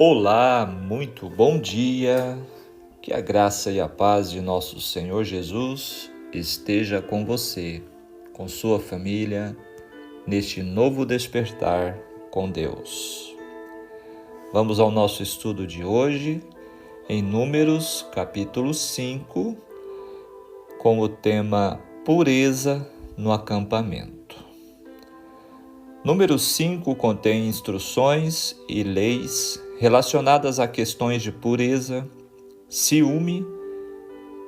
Olá, muito bom dia. Que a graça e a paz de nosso Senhor Jesus esteja com você, com sua família, neste novo despertar com Deus. Vamos ao nosso estudo de hoje, em Números, capítulo 5, com o tema Pureza no acampamento. Número 5 contém instruções e leis relacionadas a questões de pureza, ciúme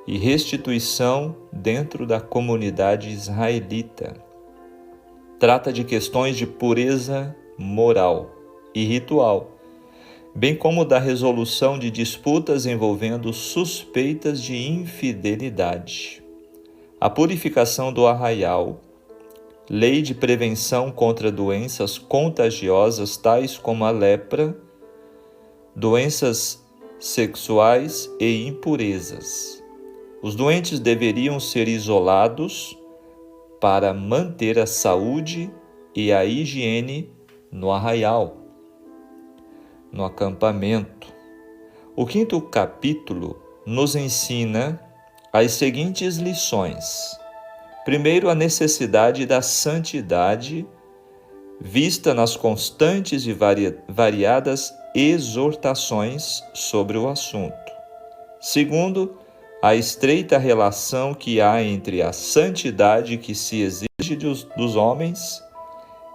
e restituição dentro da comunidade israelita. Trata de questões de pureza moral e ritual, bem como da resolução de disputas envolvendo suspeitas de infidelidade. A purificação do arraial, lei de prevenção contra doenças contagiosas tais como a lepra, doenças sexuais e impurezas. Os doentes deveriam ser isolados para manter a saúde e a higiene no arraial, no acampamento. O 5º capítulo nos ensina as seguintes lições. Primeiro, a necessidade da santidade, vista nas constantes e variadas exortações sobre o assunto. Segundo, a estreita relação que há entre a santidade que se exige dos homens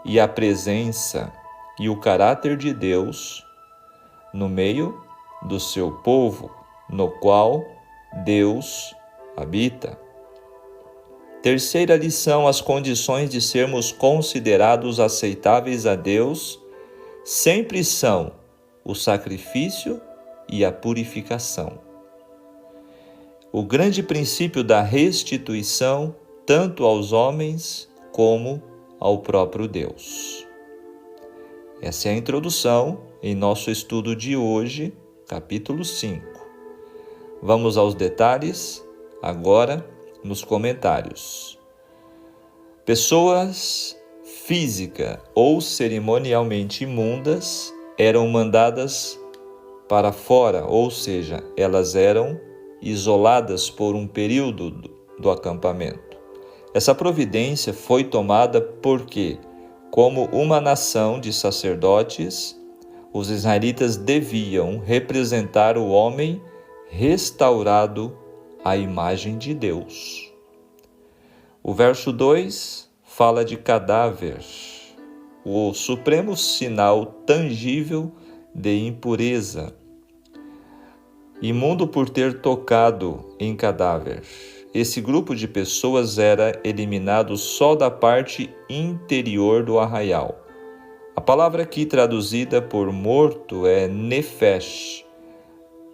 e a presença e o caráter de Deus no meio do seu povo, no qual Deus habita. Terceira lição, as condições de sermos considerados aceitáveis a Deus sempre são o sacrifício e a purificação. O grande princípio da restituição, tanto aos homens como ao próprio Deus. Essa é a introdução em nosso estudo de hoje, capítulo 5. Vamos aos detalhes agora nos comentários. Pessoas física ou cerimonialmente imundas eram mandadas para fora, ou seja, elas eram isoladas por um período do acampamento. Essa providência foi tomada porque, como uma nação de sacerdotes, os israelitas deviam representar o homem restaurado à imagem de Deus. O verso 2 fala de cadáver, o supremo sinal tangível de impureza, imundo por ter tocado em cadáver. Esse grupo de pessoas era eliminado só da parte interior do arraial. A palavra aqui traduzida por morto é nefesh,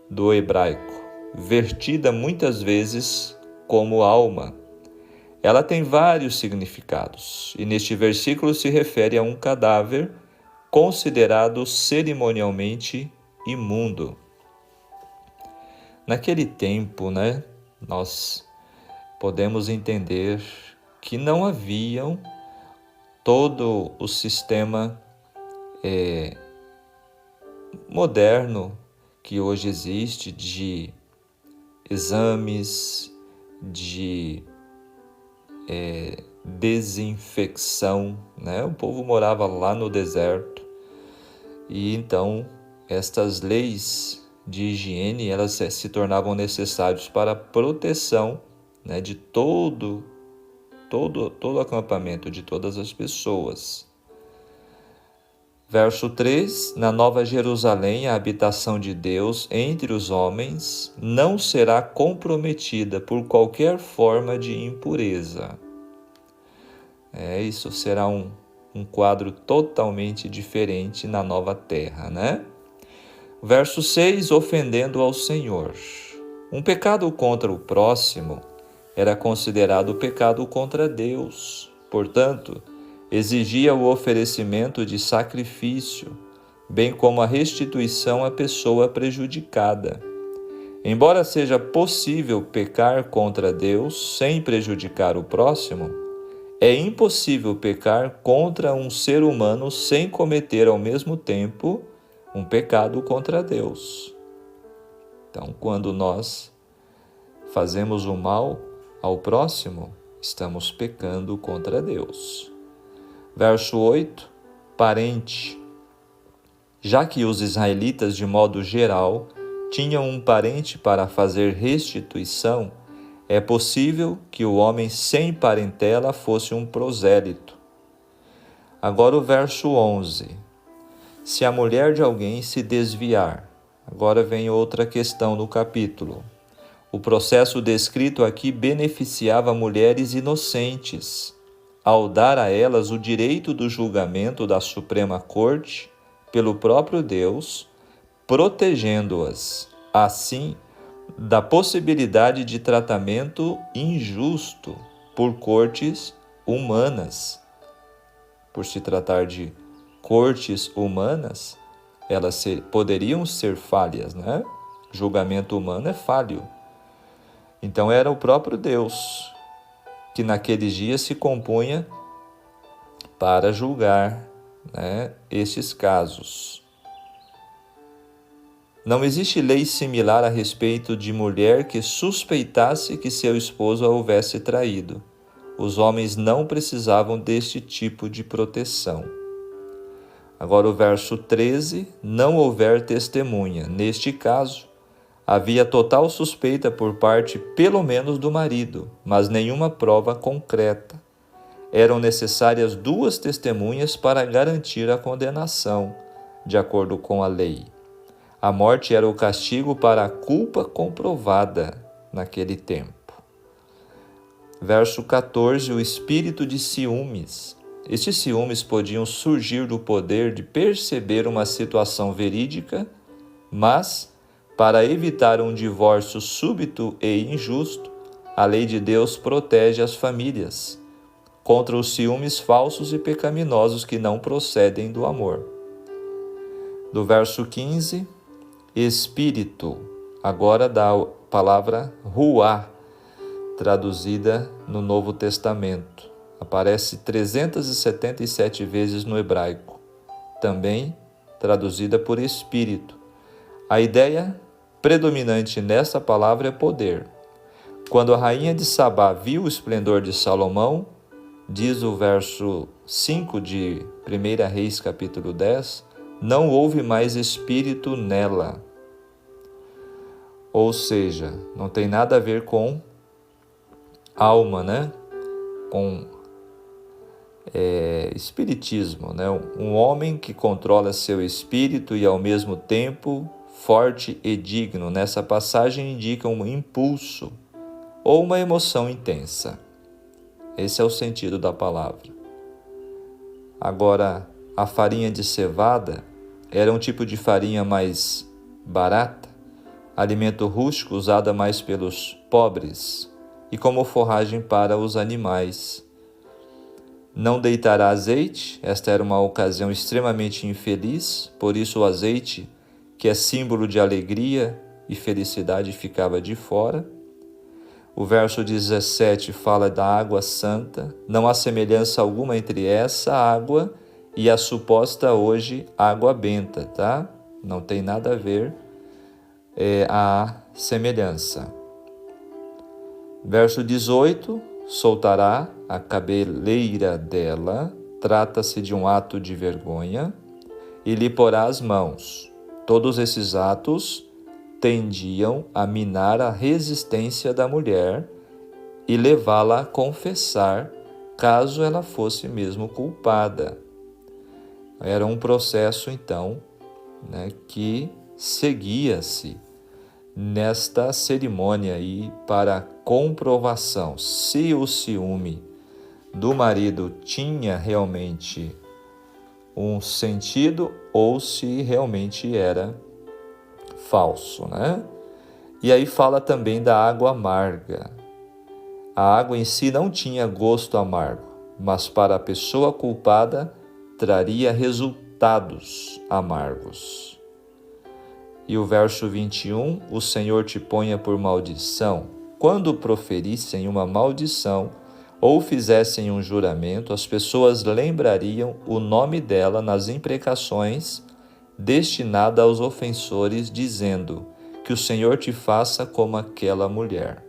do hebraico, vertida muitas vezes como alma. Ela tem vários significados, e neste versículo se refere a um cadáver considerado cerimonialmente imundo. Naquele tempo, nós podemos entender que não haviam todo o sistema moderno que hoje existe de exames, de desinfecção, O povo morava lá no deserto e então estas leis de higiene elas se tornavam necessárias para a proteção, de todo o acampamento, de todas as pessoas. Verso 3, na Nova Jerusalém, a habitação de Deus entre os homens não será comprometida por qualquer forma de impureza. Isso será um quadro totalmente diferente na nova terra, Verso 6, ofendendo ao Senhor. Um pecado contra o próximo era considerado pecado contra Deus. Portanto, exigia o oferecimento de sacrifício, bem como a restituição à pessoa prejudicada. Embora seja possível pecar contra Deus sem prejudicar o próximo, é impossível pecar contra um ser humano sem cometer ao mesmo tempo um pecado contra Deus. Então, quando nós fazemos o mal ao próximo, estamos pecando contra Deus. Verso 8, parente. Já que os israelitas, de modo geral, tinham um parente para fazer restituição, é possível que o homem sem parentela fosse um prosélito. Agora o verso 11. Se a mulher de alguém se desviar, agora vem outra questão no capítulo. O processo descrito aqui beneficiava mulheres inocentes, ao dar a elas o direito do julgamento da Suprema Corte pelo próprio Deus, protegendo-as, assim, da possibilidade de tratamento injusto por cortes humanas. Por se tratar de cortes humanas, elas poderiam ser falhas, né? Julgamento humano é falho. Então era o próprio Deus que naqueles dias se compunha para julgar, né, estes casos. Não existe lei similar a respeito de mulher que suspeitasse que seu esposo a houvesse traído. Os homens não precisavam deste tipo de proteção. Agora o verso 13, não houver testemunha. Neste caso, havia total suspeita por parte pelo menos do marido, mas nenhuma prova concreta. Eram necessárias 2 testemunhas para garantir a condenação, de acordo com a lei. A morte era o castigo para a culpa comprovada naquele tempo. Verso 14, o espírito de ciúmes. Estes ciúmes podiam surgir do poder de perceber uma situação verídica, mas, para evitar um divórcio súbito e injusto, a lei de Deus protege as famílias contra os ciúmes falsos e pecaminosos que não procedem do amor. Do verso 15, espírito, agora da palavra ruá, traduzida no Novo Testamento. Aparece 377 vezes no hebraico, também traduzida por espírito. A ideia predominante nessa palavra é poder. Quando a rainha de Sabá viu o esplendor de Salomão, diz o verso 5 de 1 Reis capítulo 10, não houve mais espírito nela. Ou seja, não tem nada a ver com alma, né? Com espiritismo, né? Um homem que controla seu espírito e ao mesmo tempo forte e digno. Nessa passagem indica um impulso ou uma emoção intensa. Esse é o sentido da palavra. Agora, a farinha de cevada era um tipo de farinha mais barata, alimento rústico usada mais pelos pobres e como forragem para os animais. Não deitará azeite, esta era uma ocasião extremamente infeliz, por isso o azeite, que é símbolo de alegria e felicidade, ficava de fora. O verso 17 fala da água santa. Não há semelhança alguma entre essa água e a suposta hoje água benta, tá? Não tem nada a ver a semelhança. Verso 18, soltará a cabeleira dela, trata-se de um ato de vergonha, e lhe porá as mãos. Todos esses atos tendiam a minar a resistência da mulher e levá-la a confessar, caso ela fosse mesmo culpada. Era um processo, então, que seguia-se nesta cerimônia aí para comprovação se o ciúme do marido tinha realmente um sentido ou se realmente era falso, né? E aí fala também da água amarga. A água em si não tinha gosto amargo, mas para a pessoa culpada traria resultados amargos. E o verso 21, o Senhor te ponha por maldição. Quando proferissem uma maldição ou fizessem um juramento, as pessoas lembrariam o nome dela nas imprecações destinada aos ofensores, dizendo: que o Senhor te faça como aquela mulher.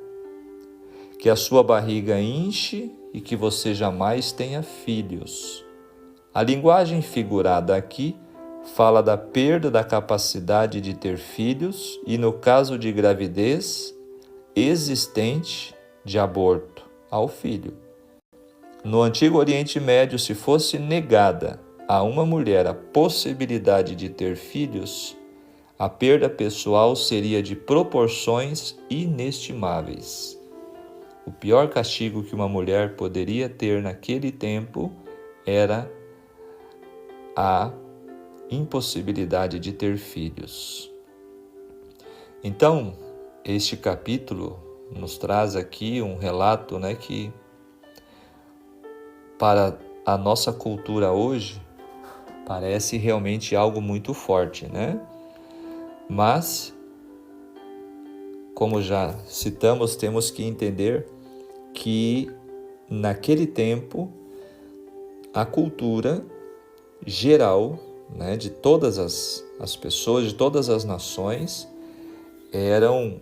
Que a sua barriga inche e que você jamais tenha filhos. A linguagem figurada aqui fala da perda da capacidade de ter filhos e, no caso de gravidez existente, de aborto ao filho. No Antigo Oriente Médio, se fosse negada a uma mulher a possibilidade de ter filhos, a perda pessoal seria de proporções inestimáveis. O pior castigo que uma mulher poderia ter naquele tempo era a impossibilidade de ter filhos. Então, este capítulo nos traz aqui um relato, que para a nossa cultura hoje parece realmente algo muito forte, Mas, como já citamos, temos que entender que naquele tempo a cultura geral, de todas as pessoas, de todas as nações, eram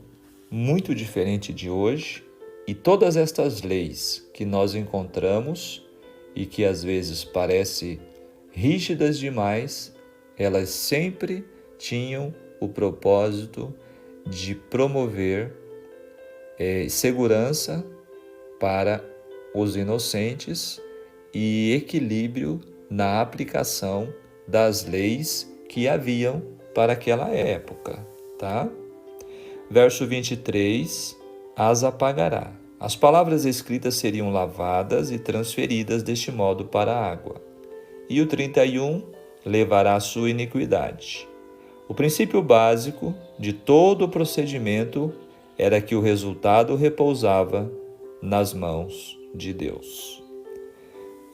muito diferente de hoje, e todas estas leis que nós encontramos e que às vezes parecem rígidas demais, elas sempre tinham o propósito de promover segurança para os inocentes e equilíbrio na aplicação das leis que haviam para aquela época, Verso 23, as apagará. As palavras escritas seriam lavadas e transferidas deste modo para a água. E o 31, levará a sua iniquidade. O princípio básico de todo o procedimento era que o resultado repousava nas mãos de Deus.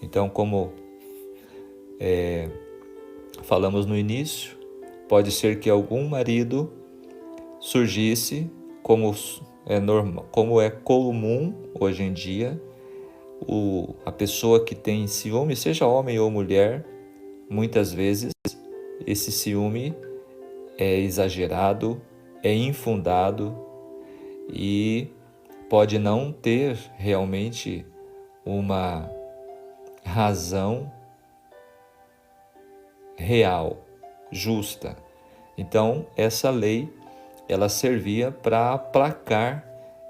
Então, como falamos no início, pode ser que algum marido surgisse, como é comum hoje em dia, a pessoa que tem ciúme, seja homem ou mulher, muitas vezes esse ciúme é exagerado, é infundado e pode não ter realmente uma razão real, justa. Então, essa lei, ela servia para aplacar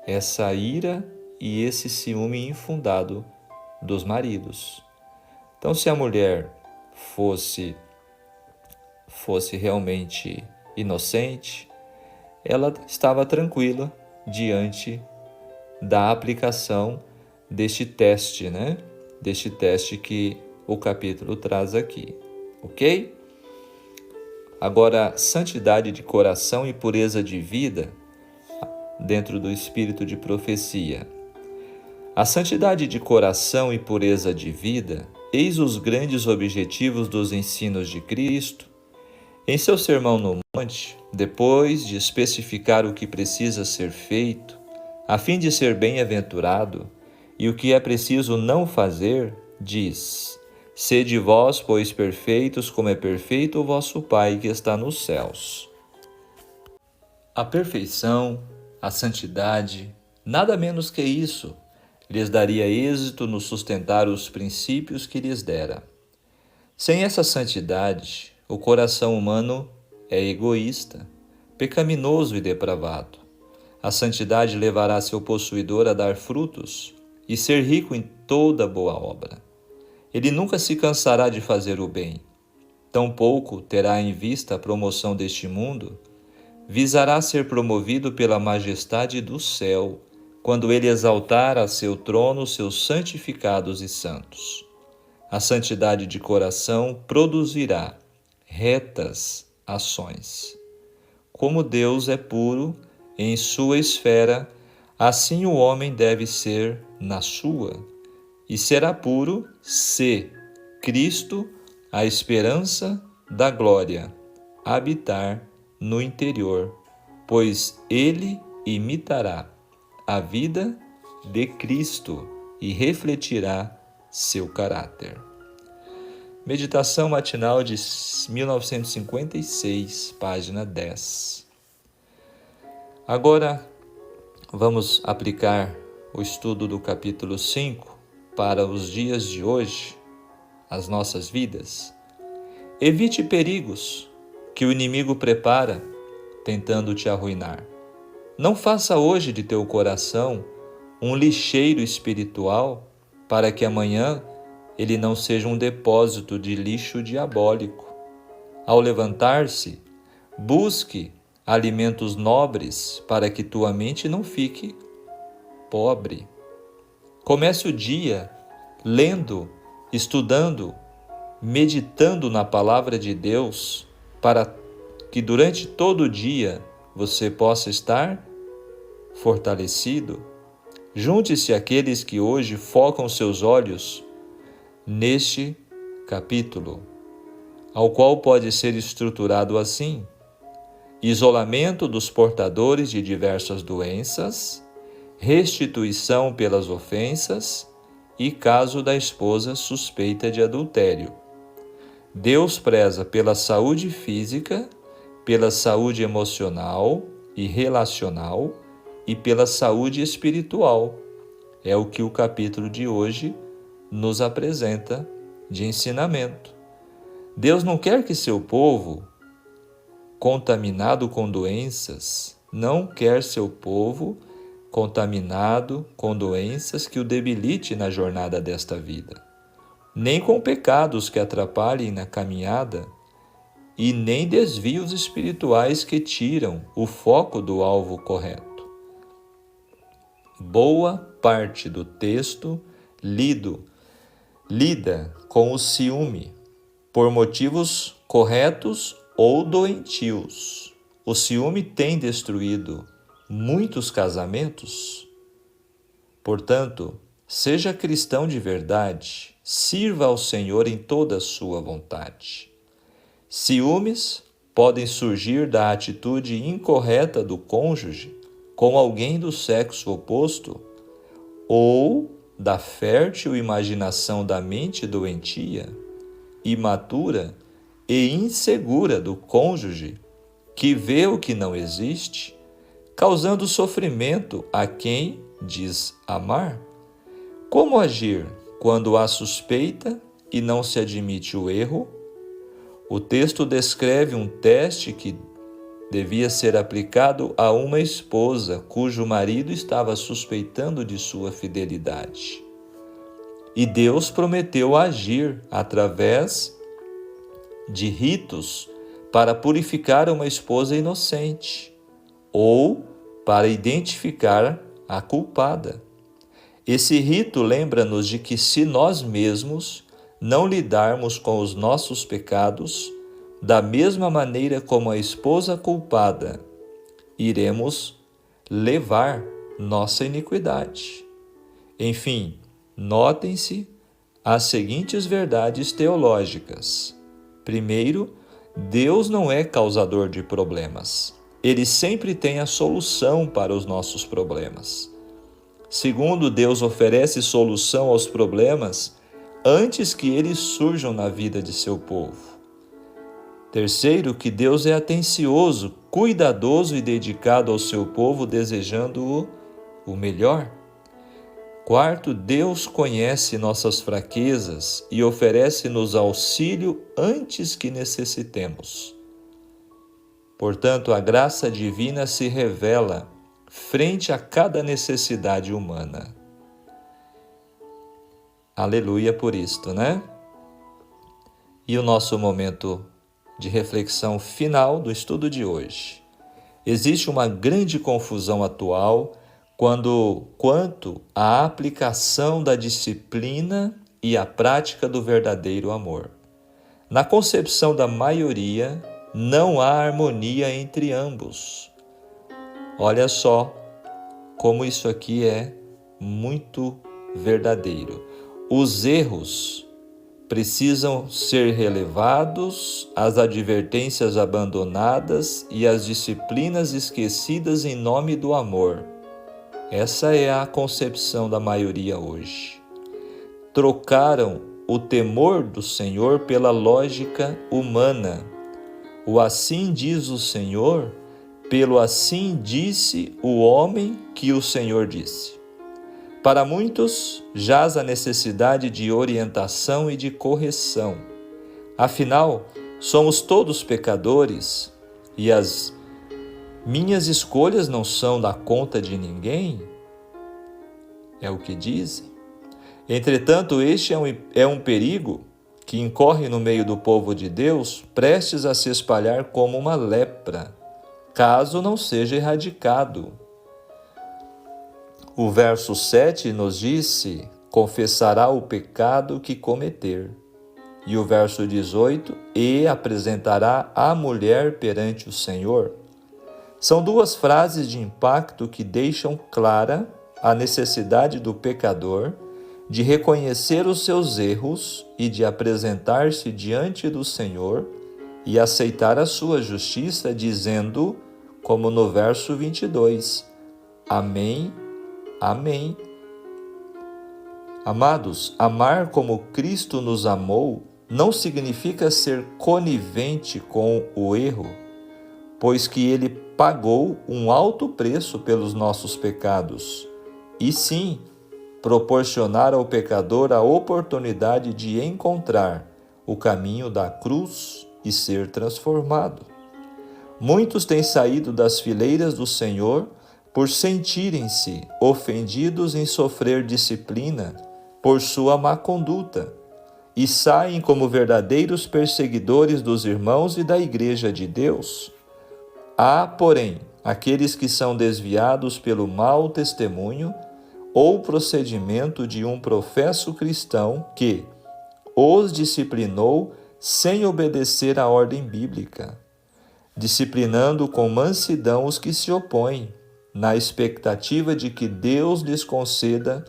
essa ira e esse ciúme infundado dos maridos. Então, se a mulher fosse realmente inocente, ela estava tranquila diante da aplicação deste teste, Deste teste que o capítulo traz aqui, ok? Agora, santidade de coração e pureza de vida dentro do espírito de profecia. A santidade de coração e pureza de vida, eis os grandes objetivos dos ensinos de Cristo. Em seu Sermão no Monte, depois de especificar o que precisa ser feito, a fim de ser bem-aventurado, e o que é preciso não fazer, diz: sede vós, pois, perfeitos, como é perfeito o vosso Pai que está nos céus. A perfeição, a santidade, nada menos que isso, lhes daria êxito no sustentar os princípios que lhes dera. Sem essa santidade, o coração humano é egoísta, pecaminoso e depravado. A santidade levará seu possuidor a dar frutos e ser rico em toda boa obra. Ele nunca se cansará de fazer o bem. Tampouco terá em vista a promoção deste mundo. Visará ser promovido pela majestade do céu, quando ele exaltar a seu trono seus santificados e santos. A santidade de coração produzirá retas ações. Como Deus é puro em sua esfera, assim o homem deve ser na sua, e será puro se Cristo, a esperança da glória, habitar no interior, pois ele imitará a vida de Cristo e refletirá seu caráter. Meditação matinal de 1956, página 10. Agora, vamos aplicar o estudo do capítulo 5 para os dias de hoje, as nossas vidas. Evite perigos que o inimigo prepara, tentando te arruinar. Não faça hoje de teu coração um lixeiro espiritual para que amanhã ele não seja um depósito de lixo diabólico. Ao levantar-se, busque alimentos nobres para que tua mente não fique pobre. Comece o dia lendo, estudando, meditando na palavra de Deus para que durante todo o dia você possa estar fortalecido. Junte-se àqueles que hoje focam seus olhos neste capítulo, ao qual pode ser estruturado assim: isolamento dos portadores de diversas doenças, restituição pelas ofensas e caso da esposa suspeita de adultério. Deus preza pela saúde física, pela saúde emocional e relacional e pela saúde espiritual. É o que o capítulo de hoje nos apresenta de ensinamento. Deus não quer que seu povo, contaminado com doenças, não quer seu povo contaminado com doenças que o debilite na jornada desta vida, nem com pecados que atrapalhem na caminhada e nem desvios espirituais que tiram o foco do alvo correto. Boa parte do texto lida com o ciúme, por motivos corretos ou doentios. O ciúme tem destruído muitos casamentos. Portanto, seja cristão de verdade, sirva ao Senhor em toda a sua vontade. Ciúmes podem surgir da atitude incorreta do cônjuge com alguém do sexo oposto ou da fértil imaginação da mente doentia, imatura e insegura do cônjuge que vê o que não existe, causando sofrimento a quem diz amar. Como agir quando há suspeita e não se admite o erro? O texto descreve um teste que devia ser aplicado a uma esposa cujo marido estava suspeitando de sua fidelidade. E Deus prometeu agir através de ritos para purificar uma esposa inocente ou para identificar a culpada. Esse rito lembra-nos de que se nós mesmos não lidarmos com os nossos pecados, da mesma maneira como a esposa culpada, iremos levar nossa iniquidade. Enfim, notem-se as seguintes verdades teológicas. Primeiro, Deus não é causador de problemas. Ele sempre tem a solução para os nossos problemas. Segundo, Deus oferece solução aos problemas antes que eles surjam na vida de seu povo. Terceiro, que Deus é atencioso, cuidadoso e dedicado ao seu povo, desejando o melhor. Quarto, Deus conhece nossas fraquezas e oferece-nos auxílio antes que necessitemos. Portanto, a graça divina se revela frente a cada necessidade humana. Aleluia por isto, né? E o nosso momento de reflexão final do estudo de hoje. Existe uma grande confusão atual quanto à aplicação da disciplina e à prática do verdadeiro amor. Na concepção da maioria, não há harmonia entre ambos. Olha só como isso aqui é muito verdadeiro. Os erros precisam ser relevados, as advertências abandonadas e as disciplinas esquecidas em nome do amor. Essa é a concepção da maioria hoje. Trocaram o temor do Senhor pela lógica humana. O assim diz o Senhor, pelo assim disse o homem que o Senhor disse. Para muitos, jaz a necessidade de orientação e de correção. Afinal, somos todos pecadores e as minhas escolhas não são da conta de ninguém? É o que dizem. Entretanto, este é um perigo que incorre no meio do povo de Deus, prestes a se espalhar como uma lepra, caso não seja erradicado. O verso 7 nos disse: confessará o pecado que cometer. E o verso 18: e apresentará a mulher perante o Senhor. São duas frases de impacto que deixam clara a necessidade do pecador de reconhecer os seus erros e de apresentar-se diante do Senhor e aceitar a sua justiça, dizendo, como no verso 22, Amém, Amém. Amados, amar como Cristo nos amou não significa ser conivente com o erro, pois que Ele pagou um alto preço pelos nossos pecados, e sim, proporcionar ao pecador a oportunidade de encontrar o caminho da cruz e ser transformado. Muitos têm saído das fileiras do Senhor por sentirem-se ofendidos em sofrer disciplina por sua má conduta e saem como verdadeiros perseguidores dos irmãos e da Igreja de Deus. Há, porém, aqueles que são desviados pelo mau testemunho ou procedimento de um professo cristão que os disciplinou sem obedecer à ordem bíblica, disciplinando com mansidão os que se opõem, na expectativa de que Deus lhes conceda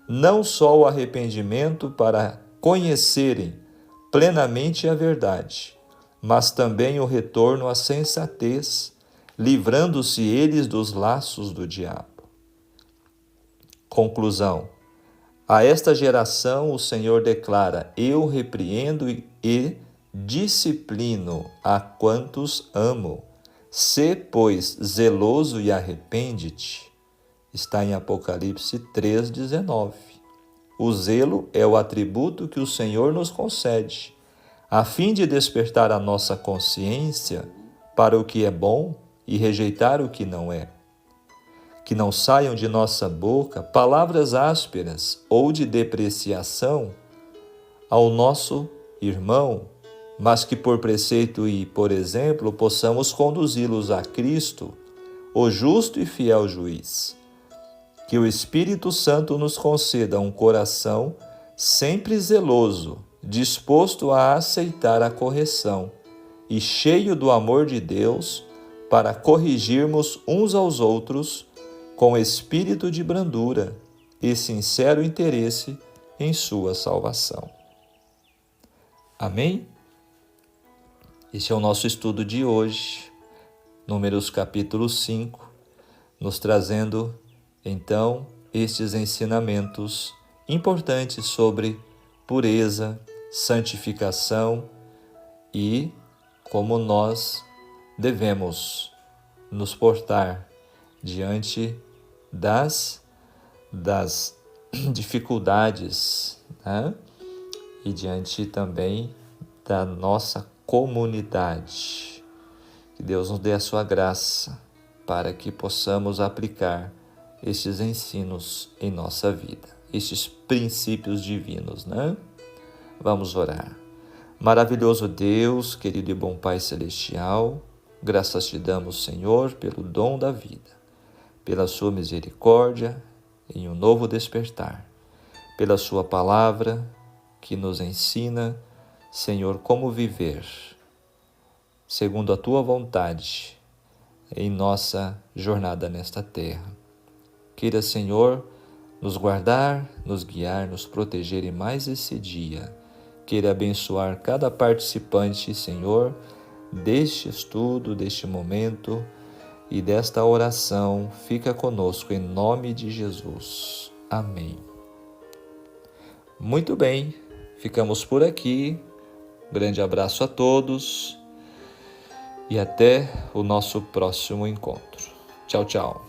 não só o arrependimento para conhecerem plenamente a verdade, mas também o retorno à sensatez, livrando-se eles dos laços do diabo. Conclusão. A esta geração o Senhor declara: eu repreendo e disciplino a quantos amo. Sê, pois, zeloso e arrepende-te. Está em Apocalipse 3,19. O zelo é o atributo que o Senhor nos concede, a fim de despertar a nossa consciência para o que é bom e rejeitar o que não é. Que não saiam de nossa boca palavras ásperas ou de depreciação ao nosso irmão, mas que por preceito e por exemplo possamos conduzi-los a Cristo, o justo e fiel juiz. Que o Espírito Santo nos conceda um coração sempre zeloso, disposto a aceitar a correção e cheio do amor de Deus para corrigirmos uns aos outros com espírito de brandura e sincero interesse em sua salvação. Amém? Este é o nosso estudo de hoje, Números capítulo 5, nos trazendo, então, estes ensinamentos importantes sobre pureza, santificação e como nós devemos nos portar diante das dificuldades, né? E diante também da nossa comunidade. Que Deus nos dê a sua graça para que possamos aplicar estes ensinos em nossa vida, estes princípios divinos, né? Vamos orar. Maravilhoso Deus, querido e bom Pai Celestial, graças te damos, Senhor, pelo dom da vida, pela sua misericórdia em um novo despertar, pela sua palavra que nos ensina, Senhor, como viver segundo a tua vontade em nossa jornada nesta terra. Queira, Senhor, nos guardar, nos guiar, nos proteger em mais esse dia. Queira abençoar cada participante, Senhor, deste estudo, deste momento e desta oração. Fica conosco em nome de Jesus. Amém. Muito bem, Ficamos por aqui. Grande abraço a todos e até o nosso próximo encontro. Tchau, tchau.